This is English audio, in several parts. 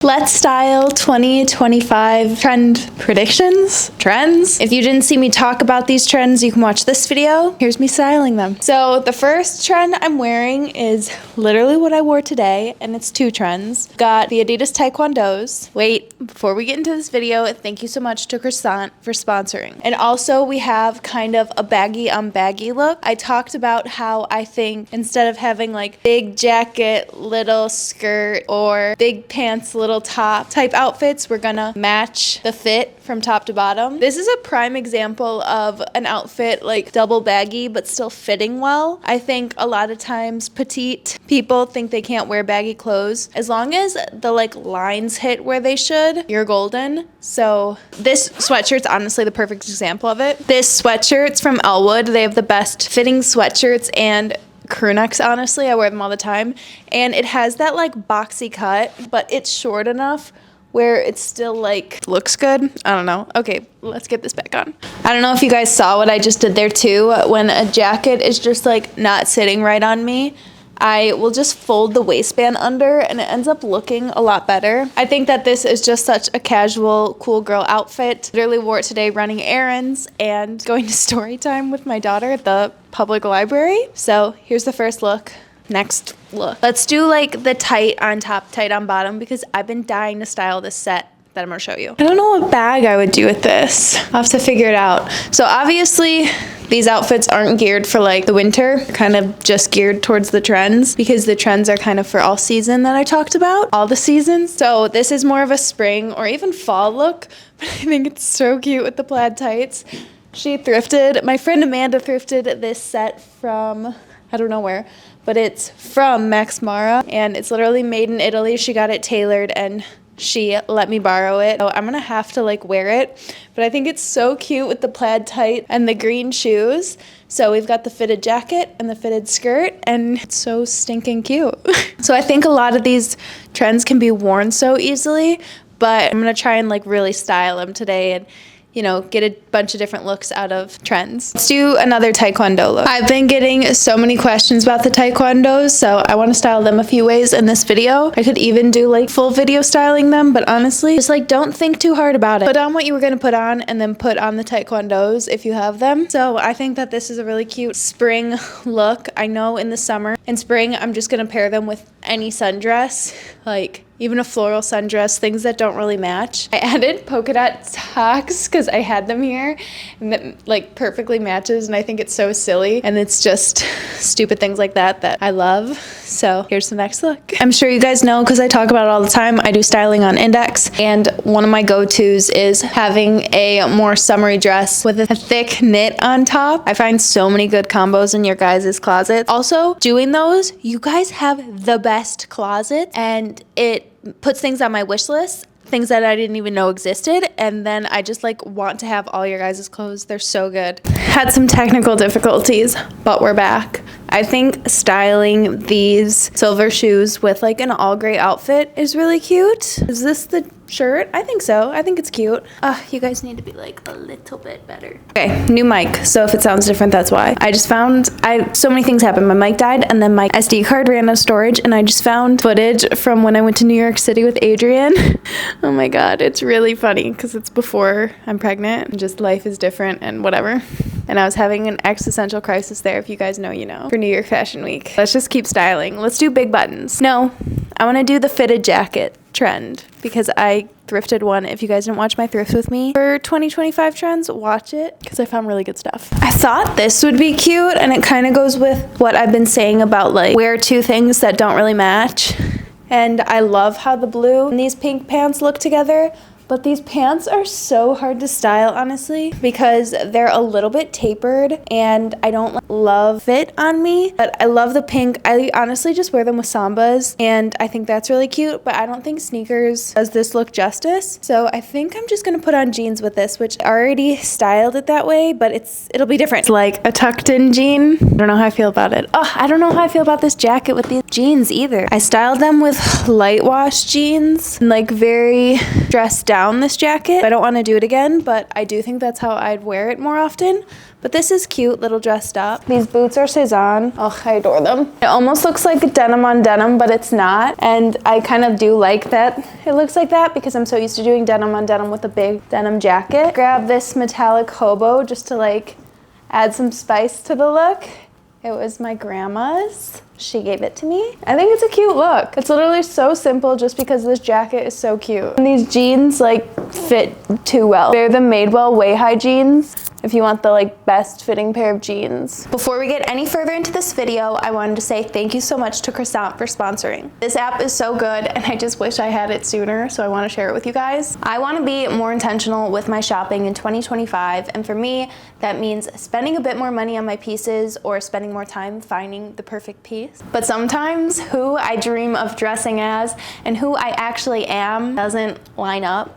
Let's Style 2025 trend predictions, trends. If you didn't see me talk about these trends, you can watch this video. Here's me styling them. So the first trend I'm wearing is literally what I wore today, and it's two trends. Got the Adidas Taekwondos. Wait, before we get into this video, thank you so much to Croissant for sponsoring. And also we have kind of a baggy on baggy look. I talked about how I think instead of having like big jacket, little skirt, or big pants, little top type outfits, we're gonna match the fit from top to bottom. This is a prime example of an outfit like double baggy but still fitting well. I think a lot of times petite people think they can't wear baggy clothes. As long as the like lines hit where they should, you're golden. So this sweatshirt's honestly the perfect example of it. This sweatshirt's from Elwood. They have the best fitting sweatshirts and crew necks, honestly. I wear them all the time. And it has that like boxy cut, but it's short enough where it still like looks good. I don't know. Okay, let's get this back on. I don't know if you guys saw what I just did there too. When a jacket is just like not sitting right on me, I will just fold the waistband under and it ends up looking a lot better. I think that this is just such a casual, cool girl outfit. Literally wore it today running errands and going to story time with my daughter at the public library. So here's the first look. Next look. Let's do like the tight on top, tight on bottom, because I've been dying to style this set that I'm gonna show you. I don't know what bag I would do with this. I'll have to figure it out. So obviously these outfits aren't geared for like the winter, they're kind of just geared towards the trends because the trends are kind of for all season that I talked about, all the seasons. So this is more of a spring or even fall look, but I think it's so cute with the plaid tights. She thrifted, my friend Amanda thrifted this set from, I don't know where, but it's from Max Mara and it's literally made in Italy. She got it tailored and she let me borrow it. So I'm gonna have to like wear it, but I think it's so cute with the plaid tight and the green shoes. So we've got the fitted jacket and the fitted skirt and it's so stinking cute. So I think a lot of these trends can be worn so easily, but I'm gonna try and like really style them today and, you know, get a bunch of different looks out of trends. Let's do another Taekwondo look. I've been getting so many questions about the Taekwondos, so I want to style them a few ways in this video. I could even do like full video styling them, but honestly, just like don't think too hard about it. Put on what you were going to put on and then put on the Taekwondos if you have them. So I think that this is a really cute spring look. I know in the summer and spring, I'm just going to pair them with any sundress, like even a floral sundress, things that don't really match. I added polka dot socks because I had them here and that like perfectly matches and I think it's so silly and it's just stupid things like that that I love. So here's the next look. I'm sure you guys know because I talk about it all the time, I do styling on Index and one of my go-tos is having a more summery dress with a thick knit on top. I find so many good combos in your guys' closet. Also, doing those, you guys have the best closet and it puts things on my wish list, things that I didn't even know existed, and then I just like want to have all your guys' clothes. They're so good. Had some technical difficulties, but we're back. I think styling these silver shoes with like an all gray outfit is really cute. Is this the shirt? I think so. I think it's cute. You guys need to be like a little bit better. Okay, new mic. So if it sounds different, that's why. I just found, so many things happened. My mic died and then my SD card ran out of storage and I just found footage from when I went to New York City with Adrian. Oh my God, it's really funny because it's before I'm pregnant and just life is different and whatever. And I was having an existential crisis there, if you guys know, you know, for New York Fashion Week. Let's just keep styling. Let's do big buttons. No, I want to do the fitted jacket trend because I thrifted one. If you guys didn't watch my thrift with me for 2025 trends, watch it because I found really good stuff. I thought this would be cute and it kind of goes with what I've been saying about like wear two things that don't really match. And I love how the blue and these pink pants look together. But these pants are so hard to style, honestly, because they're a little bit tapered and I don't love fit on me. But I love the pink. I honestly just wear them with Sambas and I think that's really cute, but I don't think sneakers does this look justice. So I think I'm just gonna put on jeans with this, which I already styled it that way, but it'll be different. It's like a tucked in jean. I don't know how I feel about it. Oh, I don't know how I feel about this jacket with these jeans either. I styled them with light wash jeans and like very dressed down found this jacket. I don't want to do it again, but I do think that's how I'd wear it more often. But this is cute, little dressed up. These boots are Cezanne. Oh, I adore them. It almost looks like denim on denim, but it's not. And I kind of do like that it looks like that because I'm so used to doing denim on denim with a big denim jacket. Grab this metallic hobo just to like add some spice to the look. It was my grandma's. She gave it to me. I think it's a cute look. It's literally so simple just because this jacket is so cute. And these jeans like fit too well. They're the Madewell Way High jeans if you want the like best fitting pair of jeans. Before we get any further into this video, I wanted to say thank you so much to Croissant for sponsoring. This app is so good and I just wish I had it sooner, so I want to share it with you guys. I want to be more intentional with my shopping in 2025, and for me, that means spending a bit more money on my pieces or spending more time finding the perfect piece. But sometimes who I dream of dressing as and who I actually am doesn't line up.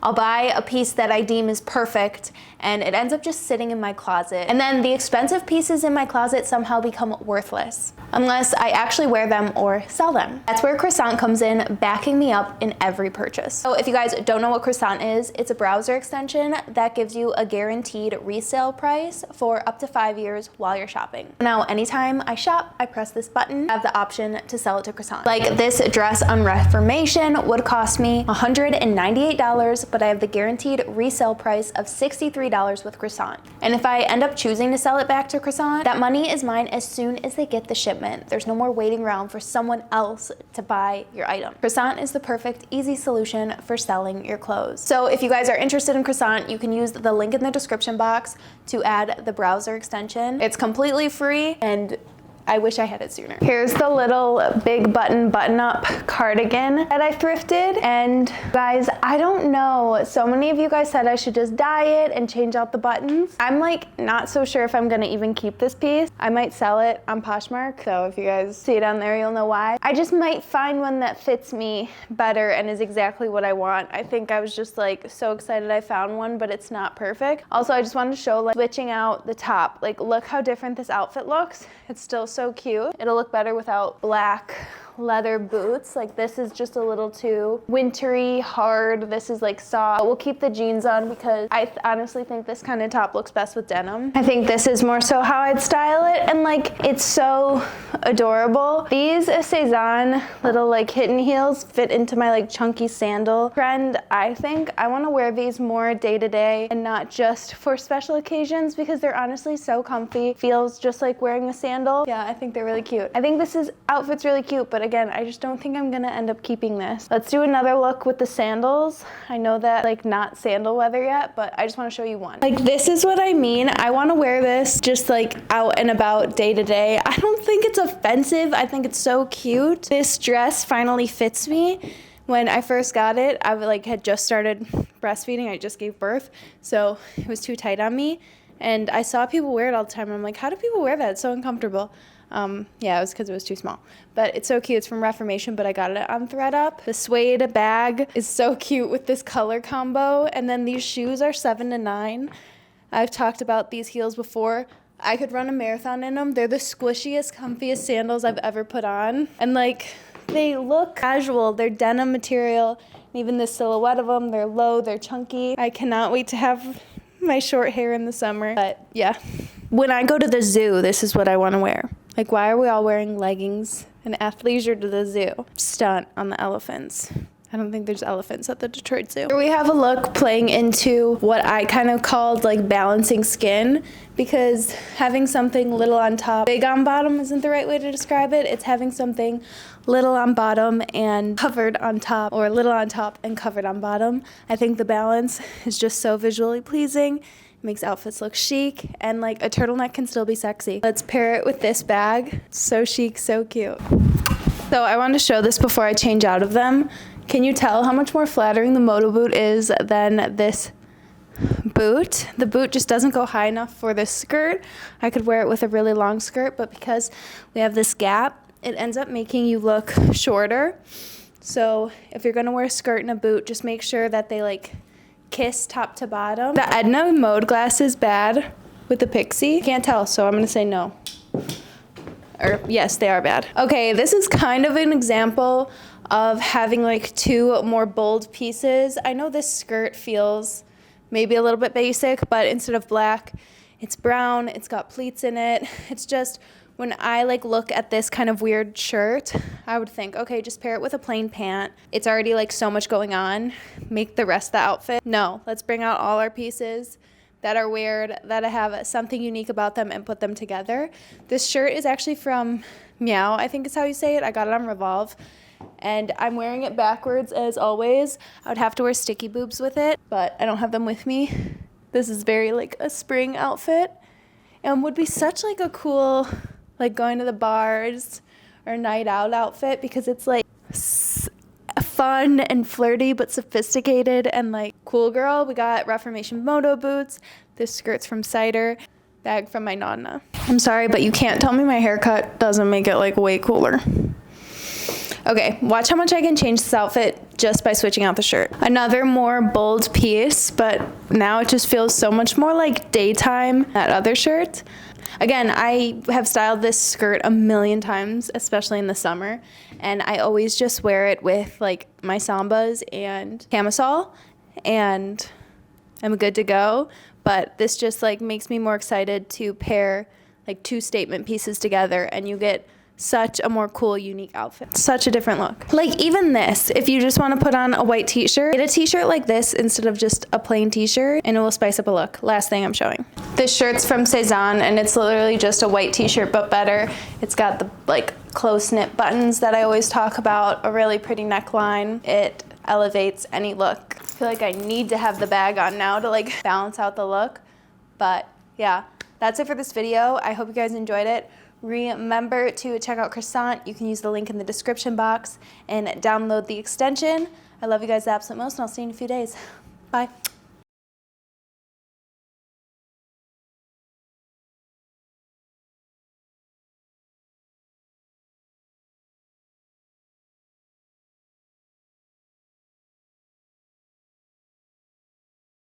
I'll buy a piece that I deem is perfect and it ends up just sitting in my closet. And then the expensive pieces in my closet somehow become worthless unless I actually wear them or sell them. That's where Croissant comes in, backing me up in every purchase. So if you guys don't know what Croissant is, it's a browser extension that gives you a guaranteed resale price for up to 5 years while you're shopping. Now, anytime I shop, I press this button, I have the option to sell it to Croissant. Like this dress on Reformation would cost me $198, but I have the guaranteed resale price of $63 with Croissant. And if I end up choosing to sell it back to Croissant, that money is mine as soon as they get the shipment. There's no more waiting around for someone else to buy your item. Croissant is the perfect, easy solution for selling your clothes. So if you guys are interested in Croissant, you can use the link in the description box to add the browser extension. It's completely free and I wish I had it sooner. Here's the little big button-up cardigan that I thrifted. And guys, I don't know. So many of you guys said I should just dye it and change out the buttons. I'm like not so sure if I'm gonna even keep this piece. I might sell it on Poshmark. So if you guys see it on there, you'll know why. I just might find one that fits me better and is exactly what I want. I think I was just like so excited I found one, but it's not perfect. Also, I just wanted to show like switching out the top. Like look how different this outfit looks. It's still so cute. It'll look better without black leather boots. Like this is just a little too wintry, hard. This is like soft. We'll keep the jeans on because I honestly think this kind of top looks best with denim. I think this is more so how I'd style it, and like it's so adorable. These Cezanne little like hidden heels fit into my like chunky sandal trend. I think I want to wear these more day to day and not just for special occasions because they're honestly so comfy. Feels just like wearing a sandal. Yeah, I think they're really cute. I think this outfit's really cute, but again, I just don't think I'm gonna end up keeping this. Let's do another look with the sandals. I know that like not sandal weather yet, but I just want to show you one. Like this is what I mean. I want to wear this just like out and about day to day. I don't think it's offensive. I think it's so cute. This dress finally fits me. When I first got it, I like had just started breastfeeding. I just gave birth, so it was too tight on me. And I saw people wear it all the time. I'm like, how do people wear that? It's so uncomfortable. Yeah, it was because it was too small. But it's so cute. It's from Reformation, but I got it on ThredUp. The suede bag is so cute with this color combo. And then these shoes are 7 to 9. I've talked about these heels before. I could run a marathon in them. They're the squishiest, comfiest sandals I've ever put on. And like, they look casual. They're denim material. And even the silhouette of them, they're low, they're chunky. I cannot wait to have my short hair in the summer. But yeah, when I go to the zoo, this is what I want to wear. Like, why are we all wearing leggings and athleisure to the zoo? Stunt on the elephants. I don't think there's elephants at the Detroit Zoo. Here we have a look playing into what I kind of called like balancing skin, because having something little on top, big on bottom isn't the right way to describe it. It's having something little on bottom and covered on top, or little on top and covered on bottom. I think the balance is just so visually pleasing. Makes outfits look chic, and like a turtleneck can still be sexy. Let's pair it with this bag. So chic, so cute. So I wanted to show this before I change out of them. Can you tell how much more flattering the Moto boot is than this boot? The boot just doesn't go high enough for this skirt. I could wear it with a really long skirt, but because we have this gap, it ends up making you look shorter. So if you're gonna wear a skirt and a boot, just make sure that they like kiss top to bottom. The Edna Mode glass is bad with the Pixie. Can't tell, so I'm gonna say no. Or yes, they are bad. Okay, this is kind of an example of having like 2 more bold pieces. I know this skirt feels maybe a little bit basic, but instead of black, it's brown, it's got pleats in it. It's just, when I like look at this kind of weird shirt, I would think, okay, just pair it with a plain pant. It's already like so much going on. Make the rest of the outfit. No, let's bring out all our pieces that are weird, that have something unique about them, and put them together. This shirt is actually from Meow, I think is how you say it. I got it on Revolve. And I'm wearing it backwards as always. I would have to wear sticky boobs with it, but I don't have them with me. This is very like a spring outfit and would be such like a cool like going to the bars or night out outfit, because it's like fun and flirty but sophisticated and like cool girl. We got Reformation Moto boots. This skirt's from Cider. Bag from my nonna. I'm sorry, but you can't tell me my haircut doesn't make it like way cooler. Okay, watch how much I can change this outfit just by switching out the shirt. Another more bold piece, but now it just feels so much more like daytime, that other shirt. Again, I have styled this skirt a million times, especially in the summer, and I always just wear it with like my Sambas and camisole, and I'm good to go. But this just like makes me more excited to pair like 2 statement pieces together, and you get such a more cool, unique outfit. Such a different look. Like even this, if you just want to put on a white t-shirt, get a t-shirt like this instead of just a plain t-shirt, and it will spice up a look. Last thing I'm showing. This shirt's from Cezanne, and it's literally just a white t-shirt, but better. It's got the like close-knit buttons that I always talk about, a really pretty neckline. It elevates any look. I feel like I need to have the bag on now to like balance out the look. But yeah, that's it for this video. I hope you guys enjoyed it. Remember to check out Croissant. You can use the link in the description box and download the extension. I love you guys the absolute most, and I'll see you in a few days. Bye.